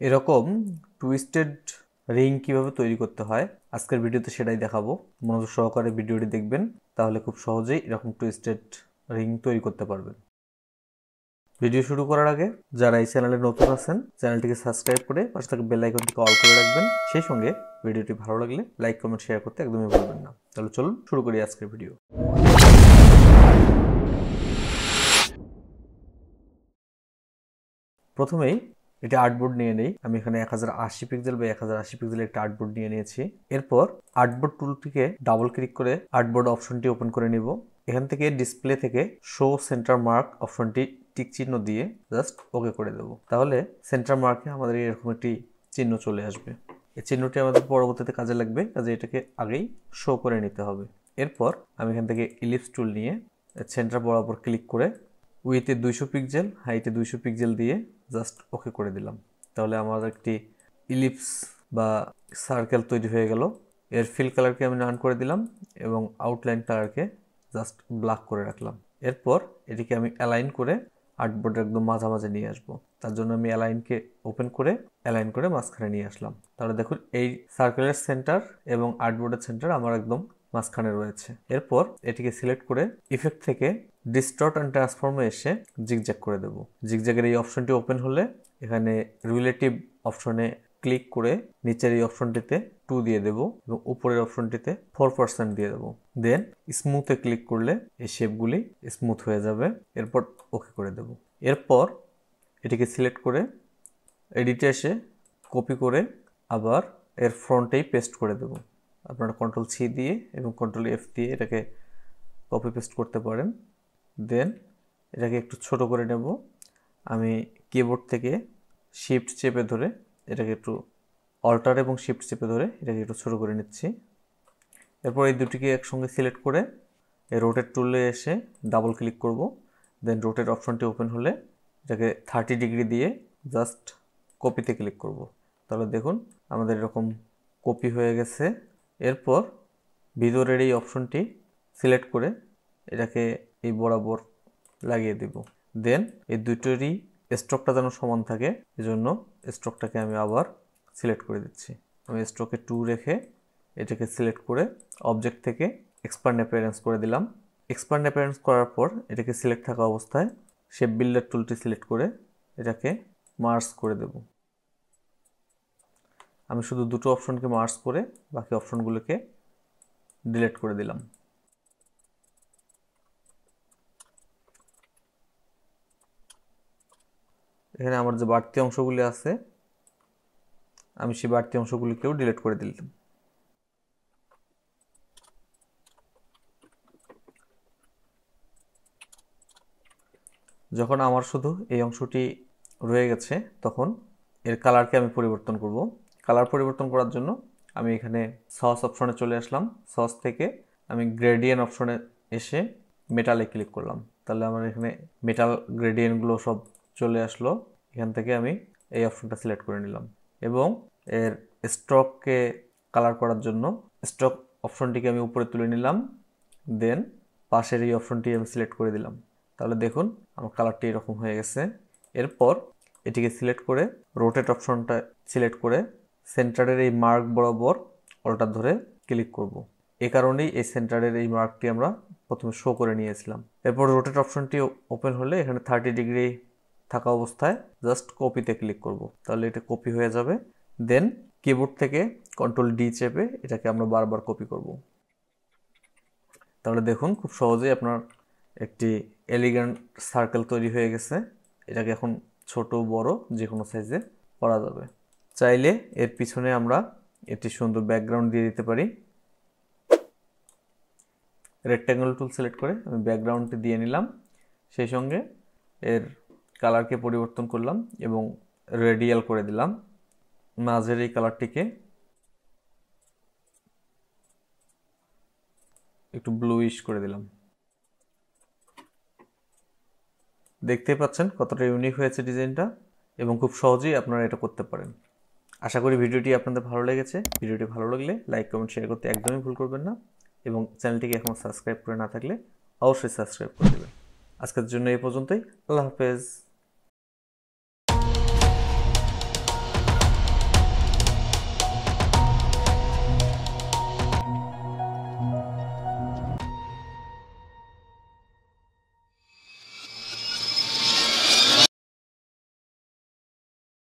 এরকম twisted ring কিভাবে তৈরি করতে হয় আজকের ভিডিওতে সেটাই দেখাবো। মনোযোগ সহকারে ভিডিওটি দেখবেন, তাহলে খুব সহজেই এরকম টুইস্টেড রিং তৈরি করতে পারবেন। ভিডিও শুরু করার আগে যারা এই চ্যানেলে নতুন আছেন, চ্যানেলটিকে সাবস্ক্রাইব করে পাশে থাকা বেল আইকনটিকে অল করে রাখবেন। সেই সঙ্গে ভিডিওটি ভালো লাগলে লাইক, কমেন্ট, শেয়ার করতে একদমই ভুলবেন না। তাহলে চলুন শুরু করি আজকের ভিডিও। প্রথমেই এটা আর্টবোর্ড নিয়ে নেই। আমি এখানে 1080 পিক্সেল বা 1080 পিক্সেল একটা আর্টবোর্ড নিয়ে নিয়েছি। এরপর আর্টবোর্ড টুলটিকে ডাবল ক্লিক করে আর্টবোর্ড অপশনটি ওপেন করে নিব। এখান থেকে ডিসপ্লে থেকে শো সেন্টার মার্ক অপশনটি টিক চিহ্ন দিয়ে জাস্ট ওকে করে দেব। তাহলে সেন্টার মার্কে আমাদের এরকম একটি চিহ্ন চলে আসবে। এই চিহ্নটি আমাদের পরবর্তীতে কাজে লাগবে, কাজে এটাকে আগেই শো করে নিতে হবে। এরপর আমি এখান থেকে ইলিপস টুল নিয়ে সেন্টার বরাবর ক্লিক করে উইথে 200 পিক্সেল, হাইটে 200 পিক্সেল দিয়ে জাস্ট ওকে করে দিলাম। তাহলে আমার একটি ইলিপস বা সার্কেল তৈরি হয়ে গেল। এর ফিল কালারকে আমি নান করে দিলাম এবং আউটলাইন কালারকে জাস্ট ব্ল্যাক করে রাখলাম। এরপর এটিকে আমি অ্যালাইন করে আর্টবোর্ডের একদম মাঝামাঝি নিয়ে আসবো। তার জন্য আমি অ্যালাইনকে ওপেন করে অ্যালাইন করে মাঝখানে নিয়ে আসলাম। তাহলে দেখুন এই সার্কেলের সেন্টার এবং আর্টবোর্ডের সেন্টার আমার একদম মাঝখানে রয়েছে। এরপর এটিকে সিলেক্ট করে ইফেক্ট থেকে ডিস্টর্ট অ্যান্ড ট্রান্সফর্মে এসে জিগজ্যাগ করে দেব। জিগজ্যাগের এই অপশনটি ওপেন হলে এখানে রিলেটিভ অপশনে ক্লিক করে নিচের এই অপশনটিতে 2 দিয়ে দেব এবং উপরের অপশনটিতে 4% দিয়ে দেব। দেন স্মুথে ক্লিক করলে এই শেপগুলি স্মুথ হয়ে যাবে। এরপর ওকে করে দেব। এরপর এটিকে সিলেক্ট করে এডিটে এসে কপি করে আবার এর ফ্রন্টেই পেস্ট করে দেব। আপনারা কন্ট্রোল সি দিয়ে এবং কন্ট্রোল এফ দিয়ে এটাকে কপি পেস্ট করতে পারেন। দেন এটাকে একটু ছোট করে নেব। আমি কিবোর্ড থেকে শিফট চেপে ধরে এটাকে একটু অল্টার এবং শিফট চেপে ধরে এটাকে একটু ছোট করে নিচ্ছি। এরপর এই দুটিকে একসঙ্গে সিলেক্ট করে এই রোটেট টুলে এসে ডাবল ক্লিক করব। দেন রোটেট অপশনটি ওপেন হলে এটাকে 30 ডিগ্রি দিয়ে জাস্ট কপিতে ক্লিক করব। তাহলে দেখুন আমাদের এরকম কপি হয়ে গেছে। এরপর ভিতরের এই অপশনটি সিলেক্ট করে এটাকে এই বরাবর লাগিয়ে দেব। দেন এই দুটোরই স্ট্রোকটা যেন সমান থাকে, এজন্য স্ট্রোকটাকে আমি আবার সিলেক্ট করে দিচ্ছি। আমি স্ট্রোকে 2 রেখে এটাকে সিলেক্ট করে অবজেক্ট থেকে এক্সপ্যান্ড অ্যাপিয়ারেন্স করে দিলাম। এক্সপ্যান্ড অ্যাপিয়ারেন্স করার পর এটাকে সিলেক্ট থাকা অবস্থায় শেপ বিল্ডার টুলটি সিলেক্ট করে এটাকে মার্জ করে দেব। আমি শুধু দুটো অপশনকে মার্জ করে বাকি অপশনগুলোকে ডিলিট করে দিলাম। এখানে আমার যে বাড়তি অংশগুলি আছে আমি সেই বাড়তি অংশগুলিকেও ডিলিট করে দিলাম। যখন আমার শুধু এই অংশটি রয়ে গেছে তখন এর কালারকে আমি পরিবর্তন করব। কালার পরিবর্তন করার জন্য আমি এখানে সস অপশনে চলে আসলাম। সস থেকে আমি গ্রেডিয়েন্ট অপশনে এসে মেটালে ক্লিক করলাম। তাহলে আমার এখানে মেটাল গ্রেডিয়েন্টগুলো সব চলে আসলো। এখান থেকে আমি এই অপশনটা সিলেক্ট করে নিলাম এবং এর স্ট্রোককে কালার করার জন্য স্ট্রোক অপশনটিকে আমি উপরে তুলে নিলাম। দেন পাশের এই অপশনটি আমি সিলেক্ট করে দিলাম। তাহলে দেখুন আমার কালারটি এরকম হয়ে গেছে। এরপর এটিকে সিলেক্ট করে রোটেট অপশনটা সিলেক্ট করে সেন্টারের এই মার্ক বরাবর অল্টার ধরে ক্লিক করব। এ কারণেই এই সেন্টারের এই মার্কটি আমরা প্রথমে শো করে নিয়েছিলাম। এরপর রোটেট অপশনটি ওপেন হলে এখানে 30 ডিগ্রি থাকা অবস্থায় জাস্ট কপিতে ক্লিক করব। তাহলে এটা কপি হয়ে যাবে। দেন কিবোর্ড থেকে কন্ট্রোল ডি চেপে এটাকে আমরা বারবার কপি করব। তাহলে দেখুন খুব সহজেই আপনার একটি এলিগেন্ট সার্কেল তৈরি হয়ে গেছে। এটাকে এখন ছোট বড় যে কোনো সাইজে করা যাবে। চাইলে এর পিছনে আমরা একটি সুন্দর ব্যাকগ্রাউন্ড দিয়ে দিতে পারি। রেক্ট্যাঙ্গেল টুল সিলেক্ট করে আমি ব্যাকগ্রাউন্ডটি দিয়ে নিলাম। সেই সঙ্গে এর কালারকে পরিবর্তন করলাম এবং রেডিয়াল করে দিলাম। মাঝের এই কালারটিকে একটু ব্লুইশ করে দিলাম। দেখতে পাচ্ছেন কতটা ইউনিক হয়েছে ডিজাইনটা এবং খুব সহজেই আপনারা এটা করতে পারেন। আশা করি ভিডিওটি আপনাদের ভালো লেগেছে। ভিডিওটি ভালো লাগলে লাইক, কমেন্ট, শেয়ার করতে একদমই ভুল করবেন না এবং চ্যানেলটিকে এখনও সাবস্ক্রাইব করে না থাকলে অবশ্যই সাবস্ক্রাইব করে দেবেন। আজকের জন্য এই পর্যন্তই। আল্লাহ হাফেজ।